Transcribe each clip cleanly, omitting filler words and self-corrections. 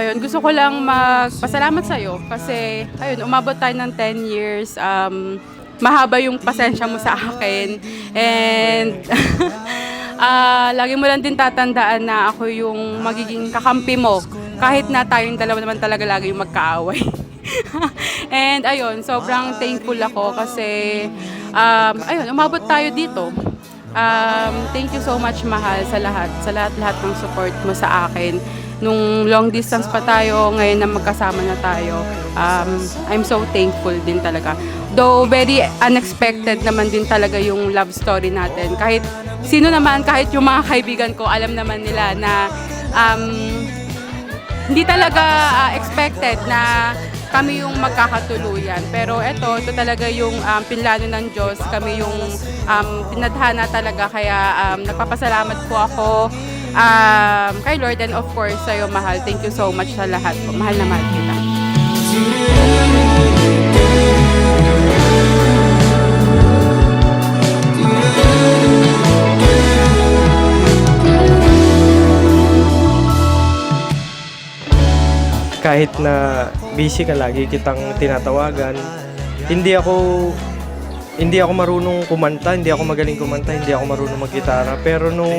ayun, gusto ko lang magpasalamat sa'yo kasi, ayun, umabot tayo ng 10 years. Mahaba yung pasensya mo sa akin. And, lagi mo lang din tatandaan na ako yung magiging kakampi mo. Kahit na tayong dalawa naman talaga lagi yung magkaaway. And, ayun, sobrang thankful ako kasi, ayun, umabot tayo dito. Thank you so much, mahal, sa lahat ng support mo sa akin. Nung long distance pa tayo, ngayon na magkasama na tayo, I'm so thankful din talaga. Though very unexpected naman din talaga yung love story natin. Kahit sino naman, kahit yung mga kaibigan ko, alam naman nila na hindi talaga expected na kami yung magkakatuluyan. Pero ito talaga yung pinlano ng Diyos. Kami yung tinadhana talaga. Kaya nagpapasalamat po ako kay Lord and of course sa'yo, mahal. Thank you so much sa lahat po. Mahal na mahal kita. Kahit na busy ka, lagi kitang tinatawagan. Hindi ako marunong kumanta, hindi ako magaling kumanta, hindi ako marunong maggitara. Pero nung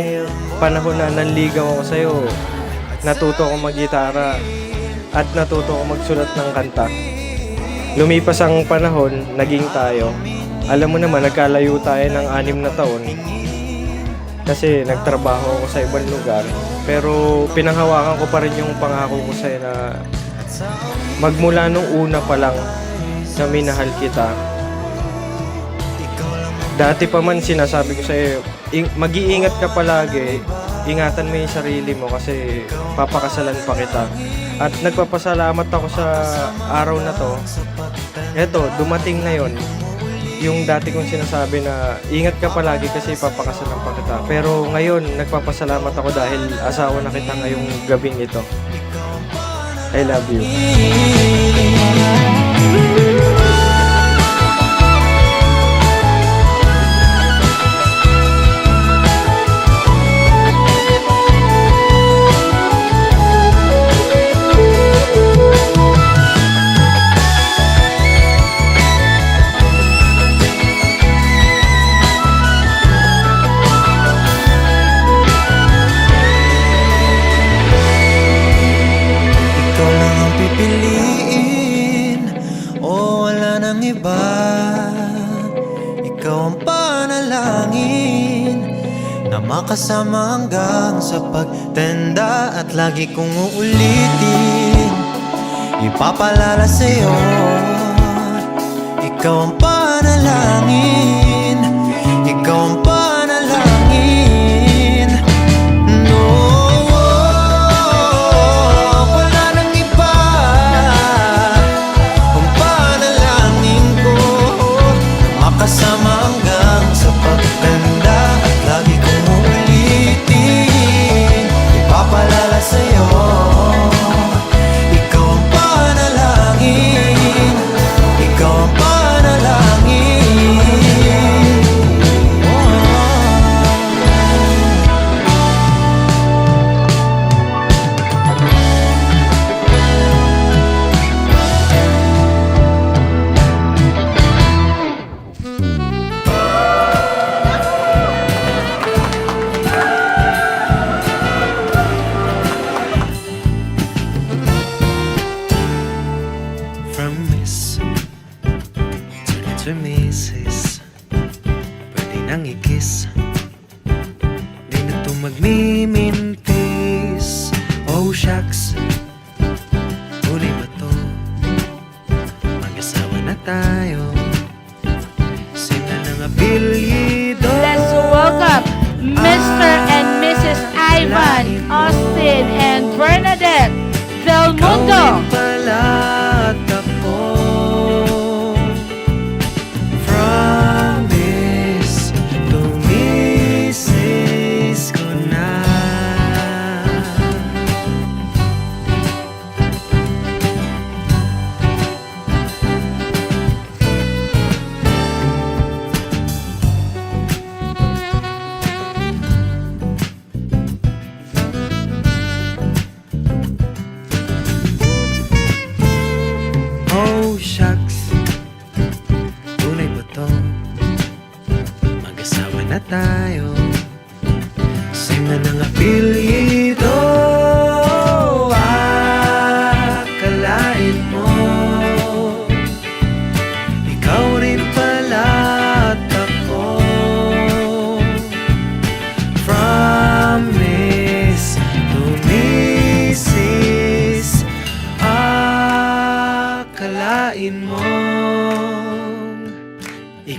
panahon na nanligaw ako sa'yo, natuto ako maggitara at natuto ako magsulat ng kanta. Lumipas ang panahon, naging tayo. Alam mo naman, nagkalayo tayo ng 6 na taon kasi nagtrabaho ako sa ibang lugar. Pero pinanghawakan ko pa rin yung pangako ko sa'yo na magmula nung una pa lang na minahal kita. Dati pa man sinasabi ko sa'yo, mag-iingat ka palagi, ingatan mo yung sarili mo kasi papakasalan pa kita. At nagpapasalamat ako sa araw na to. Eto, dumating na yon. Yung dati kong sinasabi na ingat ka palagi kasi papakasalan pa kita. Pero ngayon, nagpapasalamat ako dahil asawa na kita ngayong gabing ito. I love you. Ikaw ang panalangin na makasama hanggang sa pagtanda. At lagi kong uulitin, ipapalala sa'yo. Ikaw ang panalangin, ikaw ang panalangin. No, wala nang iba. Ang panalangin ko makasama hanggang sa pagtanda. At lagi kong uulitin, ipapalala sa'yo. Ikaw ang panalangin, ikaw ang panalangin.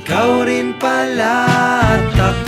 ikaw rin pala at ako